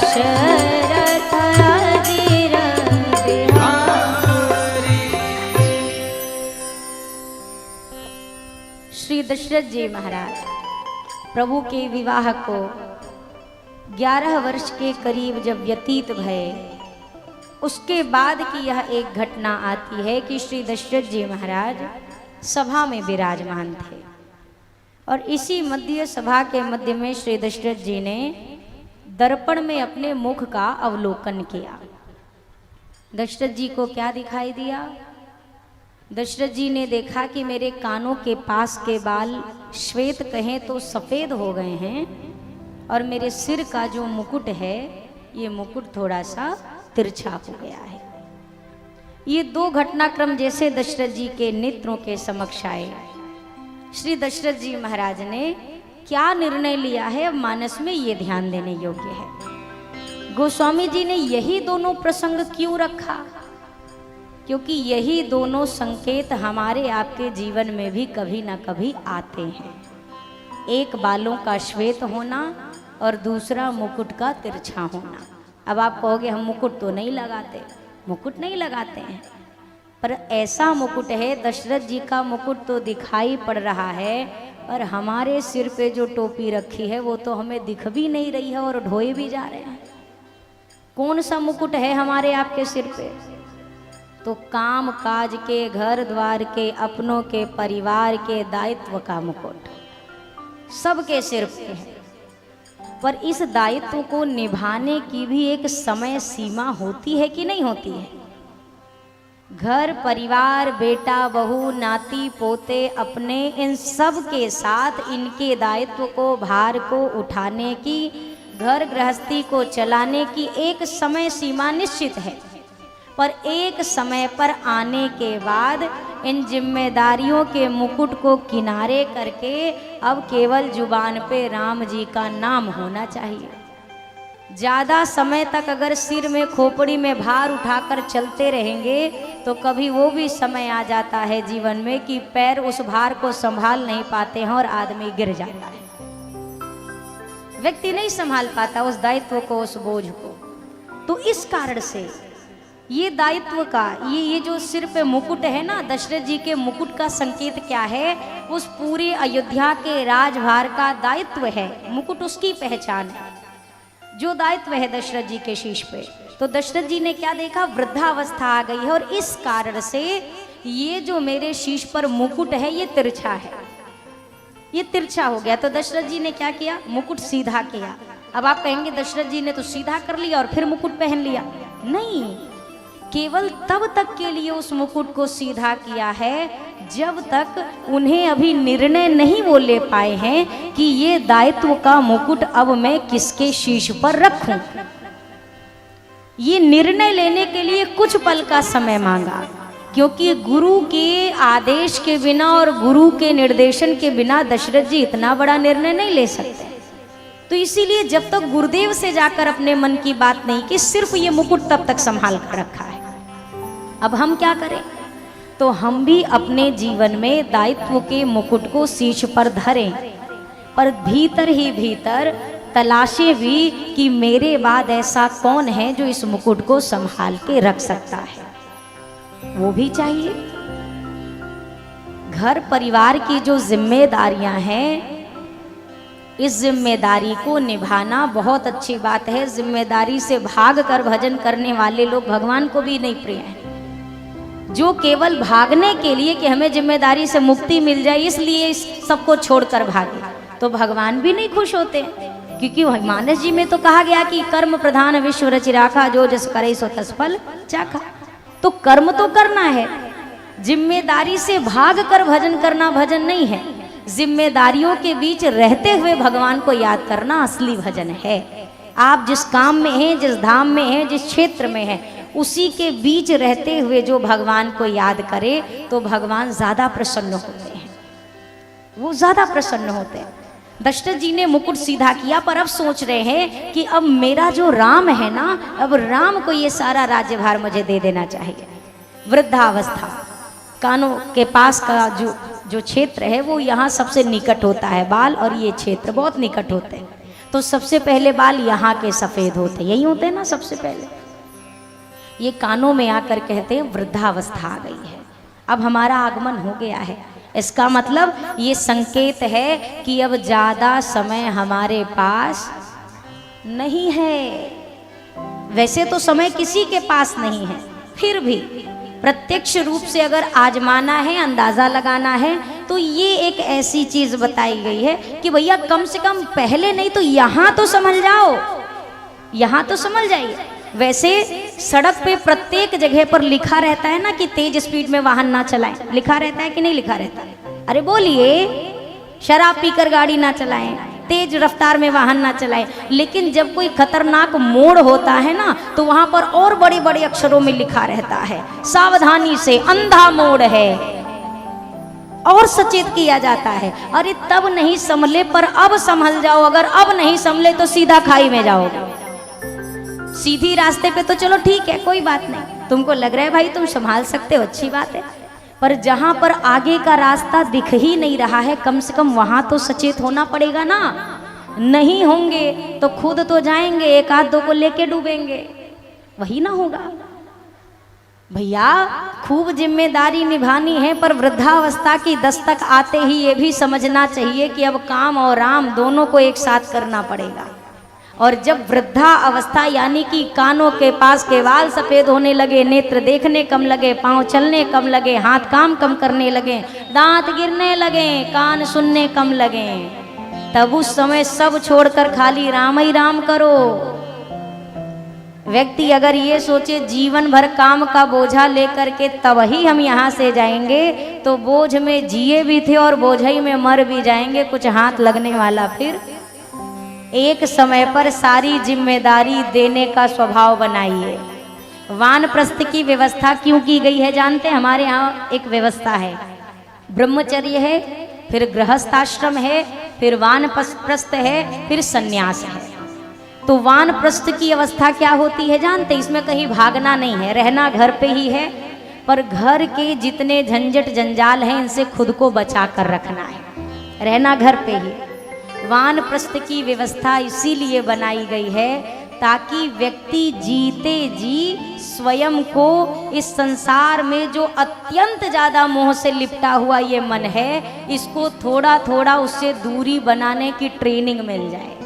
दशरथ अधीर बिहारी। श्री दशरथ जी महाराज प्रभु के विवाह को 11 वर्ष के करीब जब व्यतीत भये, उसके बाद की यह एक घटना आती है कि श्री दशरथ जी महाराज सभा में विराजमान थे और इसी मध्य सभा के मध्य में श्री दशरथ जी ने दर्पण में अपने मुख का अवलोकन किया। दशरथ जी को क्या दिखाई दिया? दशरथ जी ने देखा कि मेरे कानों के पास के बाल श्वेत कहें तो सफ़ेद हो गए हैं और मेरे सिर का जो मुकुट है ये मुकुट थोड़ा सा तिरछा हो गया है। ये दो घटनाक्रम जैसे दशरथ जी के नेत्रों के समक्ष आए, श्री दशरथ जी महाराज ने क्या निर्णय लिया है अब मानस में ये ध्यान देने योग्य है। गोस्वामी जी ने यही दोनों प्रसंग क्यों रखा? क्योंकि यही दोनों संकेत हमारे आपके जीवन में भी कभी ना कभी आते हैं। एक बालों का श्वेत होना और दूसरा मुकुट का तिरछा होना। अब आप कहोगे हम मुकुट तो नहीं लगाते, मुकुट नहीं लगाते हैं, पर ऐसा मुकुट है, दशरथ जी का मुकुट तो दिखाई पड़ रहा है और हमारे सिर पे जो टोपी रखी है वो तो हमें दिख भी नहीं रही है और ढोए भी जा रहे हैं। कौन सा मुकुट है हमारे आपके सिर पे? तो काम काज के, घर द्वार के, अपनों के, परिवार के दायित्व का मुकुट सबके सिर पे है। पर इस दायित्व को निभाने की भी एक समय सीमा होती है कि नहीं होती है? घर परिवार, बेटा बहू, नाती पोते, अपने, इन सब के साथ इनके दायित्व को, भार को उठाने की, घर गृहस्थी को चलाने की एक समय सीमा निश्चित है। पर एक समय पर आने के बाद इन जिम्मेदारियों के मुकुट को किनारे करके अब केवल जुबान पे राम जी का नाम होना चाहिए। ज़्यादा समय तक अगर सिर में खोपड़ी में भार उठाकर चलते रहेंगे तो कभी वो भी समय आ जाता है जीवन में कि पैर उस भार को संभाल नहीं पाते हैं और आदमी गिर जाता है। व्यक्ति नहीं संभाल पाता उस दायित्व को, उस बोझ को। तो इस कारण से ये दायित्व का ये जो सिर पे मुकुट है ना, दशरथ जी के मुकुट का संकेत क्या है? उस पूरे अयोध्या के राजभार का दायित्व है, मुकुट उसकी पहचान है, जो दायित्व है दशरथ जी के शीश पे। तो दशरथ जी ने क्या देखा? वृद्धावस्था आ गई है और इस कारण से ये जो मेरे शीश पर मुकुट है ये तिरछा है, ये तिरछा हो गया। तो दशरथ जी ने क्या किया? मुकुट सीधा किया। अब आप कहेंगे दशरथ जी ने तो सीधा कर लिया और फिर मुकुट पहन लिया। नहीं, केवल तब तक के लिए उस मुकुट को सीधा किया है जब तक उन्हें अभी निर्णय नहीं वो ले पाए हैं कि ये दायित्व का मुकुट अब मैं किसके शीश पर रखूं। ये निर्णय लेने के लिए कुछ पल का समय मांगा, क्योंकि गुरु के आदेश के बिना और गुरु के निर्देशन के बिना दशरथ जी इतना बड़ा निर्णय नहीं ले सकते। तो इसीलिए जब तक गुरुदेव से जाकर अपने मन की बात नहीं की, सिर्फ ये मुकुट तब तक संभाल कर रखा है। अब हम क्या करें? तो हम भी अपने जीवन में दायित्व के मुकुट को शीश पर धरें, पर भीतर ही भीतर तलाशें भी कि मेरे बाद ऐसा कौन है जो इस मुकुट को संभाल के रख सकता है, वो भी चाहिए। घर परिवार की जो जिम्मेदारियां हैं, इस जिम्मेदारी को निभाना बहुत अच्छी बात है। जिम्मेदारी से भाग कर भजन करने वाले लोग भगवान को भी नहीं प्रिय हैं। जो केवल भागने के लिए कि हमें जिम्मेदारी से मुक्ति मिल जाए इसलिए इस सबको छोड़कर भागे, तो भगवान भी नहीं खुश होते। क्योंकि मानस जी में तो कहा गया कि कर्म प्रधान विश्व रचि राखा, जो जस करे सो तस फल चाखा। तो कर्म तो करना है, जिम्मेदारी से भाग कर भजन करना भजन नहीं है। जिम्मेदारियों के बीच रहते हुए भगवान को याद करना असली भजन है। आप जिस काम में हैं, जिस धाम में हैं, जिस क्षेत्र में हैं, उसी के बीच रहते हुए जो भगवान को याद करे तो भगवान ज्यादा प्रसन्न होते हैं, वो ज्यादा प्रसन्न होते हैं। दशरथ जी ने मुकुट सीधा किया, पर अब सोच रहे हैं कि अब मेरा जो राम है ना, अब राम को ये सारा राज्यभार मुझे दे देना चाहिए। वृद्धावस्था, कानों के पास का जो क्षेत्र है वो यहाँ सबसे निकट होता है, बाल और ये क्षेत्र बहुत निकट होते हैं। तो सबसे पहले बाल यहाँ के सफेद होते, यही होते हैं ना सबसे पहले। ये कानों में आकर कहते हैं वृद्धावस्था आ गई है, अब हमारा आगमन हो गया है। इसका मतलब ये संकेत है कि अब ज्यादा समय हमारे पास नहीं है। वैसे तो समय किसी के पास नहीं है, फिर भी प्रत्यक्ष रूप से अगर आजमाना है, अंदाजा लगाना है, तो ये एक ऐसी चीज बताई गई है कि भैया कम से कम पहले नहीं तो यहाँ तो समझ जाओ, यहाँ तो समझ जाइए। वैसे सड़क पे प्रत्येक जगह पर लिखा रहता है ना कि तेज स्पीड में वाहन ना चलाएं, लिखा रहता है कि नहीं लिखा रहता है? अरे बोलिए, शराब पीकर गाड़ी ना चलाएं, तेज रफ्तार में वाहन ना चलाएं। लेकिन जब कोई खतरनाक मोड़ होता है ना, तो वहां पर और बड़े बड़े अक्षरों में लिखा रहता है, सावधानी से, अंधा मोड़ है, और सचेत किया जाता है। अरे तब नहीं संभले पर अब संभल जाओ, अगर अब नहीं संभले तो सीधा खाई में जाओगे। सीधी रास्ते पे तो चलो ठीक है, कोई बात नहीं, तुमको लग रहा है भाई तुम संभाल सकते हो, अच्छी बात है। पर जहां पर आगे का रास्ता दिख ही नहीं रहा है, कम से कम वहां तो सचेत होना पड़ेगा ना। नहीं होंगे तो खुद तो जाएंगे, एक आध दो को लेके डूबेंगे, वही ना होगा। भैया खूब जिम्मेदारी निभानी है, पर वृद्धावस्था की दस्तक आते ही ये भी समझना चाहिए कि अब काम और राम दोनों को एक साथ करना पड़ेगा। और जब वृद्धा अवस्था यानी कि कानों के पास के बाल सफेद होने लगे, नेत्र देखने कम लगे, पांव चलने कम लगे, हाथ काम कम करने लगे, दांत गिरने लगे, कान सुनने कम लगे, तब उस समय सब छोड़कर खाली राम ही राम करो। व्यक्ति अगर ये सोचे जीवन भर काम का बोझा लेकर के तब ही हम यहाँ से जाएंगे, तो बोझ में जिए भी थे और बोझ में मर भी जाएंगे, कुछ हाथ लगने वाला फिर। एक समय पर सारी जिम्मेदारी देने का स्वभाव बनाइए। वानप्रस्थ की व्यवस्था क्यों की गई है जानते हैं? हमारे यहाँ एक व्यवस्था है, ब्रह्मचर्य है, फिर गृहस्थाश्रम है, फिर वानप्रस्थ है, फिर सन्यास है। तो वानप्रस्थ की अवस्था क्या होती है जानते? इसमें कहीं भागना नहीं है, रहना घर पे ही है, पर घर के जितने झंझट जंजाल हैं इनसे खुद को बचा कर रखना है, रहना घर पे ही। वानप्रस्थ की व्यवस्था इसीलिए बनाई गई है ताकि व्यक्ति जीते जी स्वयं को इस संसार में जो अत्यंत ज्यादा मोह से लिपटा हुआ ये मन है, इसको थोड़ा थोड़ा उससे दूरी बनाने की ट्रेनिंग मिल जाए।